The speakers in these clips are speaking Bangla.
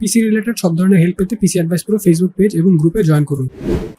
পিসি রিলেটেড সব ধরনের হেল্প পেতে পিসি অ্যাডভাইস প্রো ফেসবুক পেজ এবং গ্রুপে জয়েন করুন।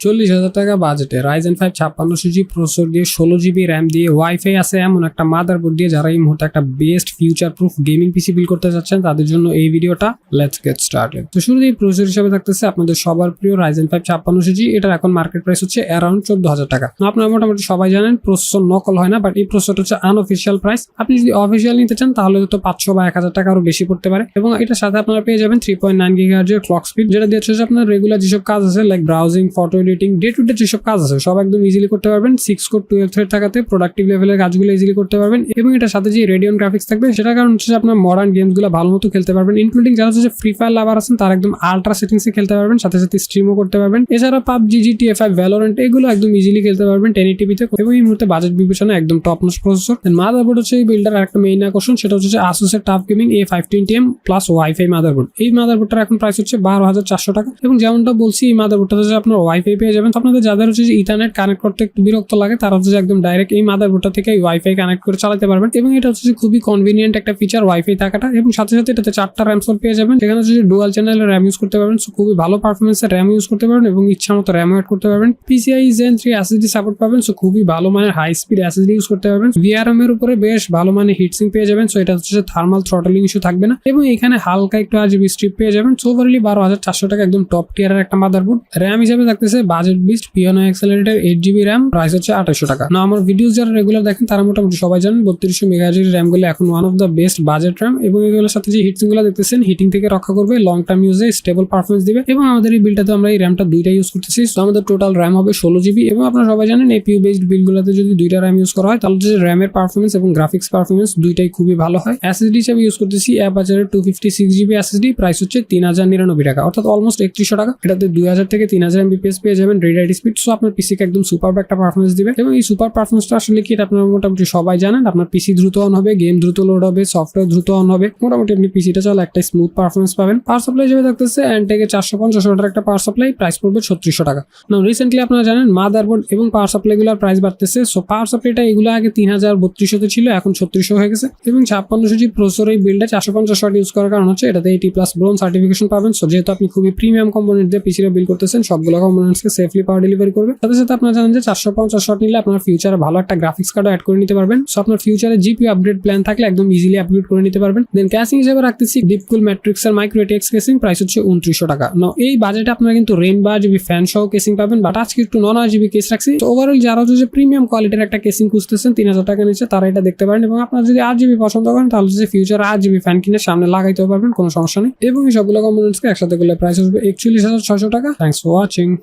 40,000 টাকা বাজেটে Ryzen 5 5600G প্রসেসর দিয়ে 16GB র্যাম দিয়ে ওয়াইফাই আছে এমন একটা মাদারবোর্ড দিয়ে যারা এই মুহূর্তে একটা best future proof gaming PC build করতে চাচ্ছেন তাদের জন্য এই ভিডিওটা। Let's get started. তো শুরুতেই প্রসেসর হিসেবে থাকতেছে আপনাদের সবার প্রিয় Ryzen 5 5600G। এটার এখন মার্কেট প্রাইস হচ্ছে অ্যারাউন্ড 14,000 টাকা। আপনারা মোটামুটি সবাই জানেন প্রসেসর নকল হয় না, বাট এই প্রসেসরটা হচ্ছে আনঅফিসিয়াল প্রাইস। আপনি যদি অফিসিয়াল নিতে চান তাহলে তো 500 বা 1000 টাকা আরো বেশি পড়তে পারে। এবং এটার সাথে আপনারা পেয়ে যাবেন 3.9 GHz এর ক্লক স্পিড, যেটা দিয়ে হচ্ছে আপনার রেগুলার যেসব কাজ আছে like browsing, photo editing, day to day যেসব কাজ আছে সব একদম ইজিলি করতে পারবেন। 6 কোর 12 থ্রেড থাকাতে প্রোডাক্টিভ লেভেলের কাজগুলো ইজিলি করতে পারবেন। এবং এটার সাথে যে রেডিয়ন গ্রাফিক্স থাকবে সেটার কারণ হচ্ছে আপনার মডার্ন গেমস গুলো ভালো মতো খেলতে পারবেন, ইনক্লুডিং যারা হচ্ছে ফ্রি ফায়ার লাভার আছেন তারা একদম আল্ট্রা সেটিংস এ খেলতে পারবেন, সাথে সাথে স্ট্রিমও করতে পারবেন। এছাড়া PUBG, GTA 5, ভ্যালোরেন্ট এগুলো একদম ইজিলি খেলতে পারবেন 1080p তে। এবং এই মুহূর্তে বাজেট বিবেচনা একদম টপ নচ প্রসেসর। মাদারবোর্ড হচ্ছে এই বিল্ডার একটা মেইন আকর্ষণ, সেটা হচ্ছে Asus এর tough gaming A520M plus wifi motherboard. এই মাদারবোর্ডটার এখন প্রাইস হচ্ছে 12,400 টাকা। এবং যেমনটা বলছি এই মাদারবোর্ডটা হচ্ছে আপনার ওয়াইফাই পেয়ে যাবেন। আপনাদের যাদের হচ্ছে ইথারনেট কানেক্ট করতে একটু বিরক্ত লাগে তারা হচ্ছে একদম ডাইরেক্ট এই মাদারবোর্ডটা থেকে ওয়াইফাই কানেক্ট করে চালাতে পারবেন। এবং এটা হচ্ছে খুবই কনভিনিয়েন্ট একটা ফিচার ওয়াইফাই থাকাটা। এবং সাথে সাথে এটাতে 4টা র্যাম স্লট পেয়ে যাবেন, যেখানে হচ্ছে ডুয়াল চ্যানেলের র্যাম ইউজ করতে পারবেন। সো খুবই ভালো পারফরমেন্সের র্যাম ইউজ করতে পারবেন এবং ইচ্ছা মতো র্যাম অ্যাড করতে পারবেন। PCIe Gen 3 SSD সাপোর্ট পাবেন। সো খুবই ভালো মানের হাই স্পিড SSD ইউজ করতে পারবেন। VRM এর উপরে বেশ ভালো মানের হিটসিং পেয়ে যাবেন। সো এটা হচ্ছে থার্মাল থ্রটলিং ইস্যু থাকবে না। এবং এখানে হালকা একটু RGB স্ট্রিপ পেয়ে যাবেন। সো ওভারলি 12,400 টাকা একদম টপ টিয়ারের একটা মাদারবোর্ড। র্যাম হিসেবে থাকতেছে budget beast piano accelerator 8GB RAM, price হচ্ছে 2800 টাকা। না আমার ভিডিওস যারা রেগুলার দেখেন তারা মোটামুটি সবাই জানেন 3200 মেগাহার্জ এর র্যাম গুলো এখন one of the best budget RAM. এবং এগুলোর সাথে যে হিটসিং গুলো দেখতেছেন হিটিং থেকে রক্ষা করবে, লং টার্ম ইউজে স্টেবল পারফরমেন্স দিবে। এবং আমাদের এই বিলটাতে আমরা এই র্যামটা দুইটা ইউজ করতেছি। তো আমাদের টোটাল র্যাম হবে 16GB। এবং আপনারা সবাই জানেন APU বেসড বিলগুলোতে যদি দুইটা র্যাম ইউজ করা হয় তাহলে যে র্যামের পারফরমেন্স এবং গ্রাফিক্স পারফরমেন্স দুইটাই খুবই ভালো হয়। SSD হিসেবে ইউজ করতেছি অ্যাপাচারের 256GB SSD, প্রাইস হচ্ছে 3099 টাকা, অর্থাৎ অলমোস্ট 3100 টাকা। এটাতে 2000 থেকে 3000 MBPS পেয়ে যাবেন রিড রাইট স্পিড। সো আপনার পিসিকে একদম সুপার একটা পারফরমেন্স দিবে। এবং এই সুপার পারফরমেন্সটা আসলে কি এটা আপনারা মোটামুটি সবাই জানেন। আপনার পিসি দ্রুত অন হবে, গেম দ্রুত লোড হবে, সফটওয়্যার দ্রুত অন হবে। মোটামুটি আপনি পিসিটা চাইলে একটা স্মুথ পারফরমেন্স পাবেন। পাওয়ার সাপ্লাই হিসেবে থাকতেছে এনটেকে 450 ওয়াটের একটা পাওয়ার সাপ্লাই, প্রাইস পড়বে 3600 টাকা। না রিসেন্টলি আপনারা জানেন মাদারবোর্ড এবং পাওয়ার সাপ্লাই গুলোর প্রাইস বাড়তেছে। সো পাওয়ার সাপ্লাইটা এগুলো আগে 3032 ছিল, এখন 3600 হয়ে গেছে। এবং 5600G প্রসেসর এই বিল্ডে 450 ওয়াট ইউজ করার কারণ হচ্ছে এটাতে 80+ ব্রোঞ্জ সার্টিফিকেশন পাবেন। সো যেহেতু আপনি খুবই প্রিমিয়াম কম্পোনেন্ট দিয়ে পিসিটা বিল্ড করতেছেন, সবগুলো কম্পোনেন্টসকে সেফলি পাওয়ার ডেলিভারি করবে। সাথে সাথে আপনারা জানেন যে 450 ওয়াট নিলে আপনার ফিউচারে ভালো একটা গ্রাফিক্স কার্ডও অ্যাড করে নিতে পারবেন। সো আপনার ফিউচারে GPU আপগ্রেড প্ল্যান থাকলে একদম ইজিলি আপগ্রেড করে নিতে পারবেন। দেন ক্যাসিং হিসেবে রাখতেছি ডিপকুল ম্যাট্রিক্সের মাইক্রো ATX কেসিং, প্রাইস হচ্ছে 2900 টাকা। না এই বাজেটে আপনারা কিন্তু রেইনবো RGB ফ্যান সহ কেসিং পাবেন, বাট আজকে একটু নন RGB কেস রাখছি। তো ওভারঅল যারা হচ্ছে প্রিমিয়াম কোয়ালিটির একটা কেসিং খুঁজতেছেন 3000 টাকা নিচে তারা এটা দেখতে পারেন। এবং আপনারা যদি RGB পছন্দ করেন তাহলে যে ফিউচারে RGB ফ্যান কিনে সামনে লাগাইতেও পারবেন, কোনো সমস্যা নেই। এবং এই সবগুলো কম্পোনেন্টসকে একসাথে করলে প্রাইস আসবে 41,600 টাকা। Thanks for watching.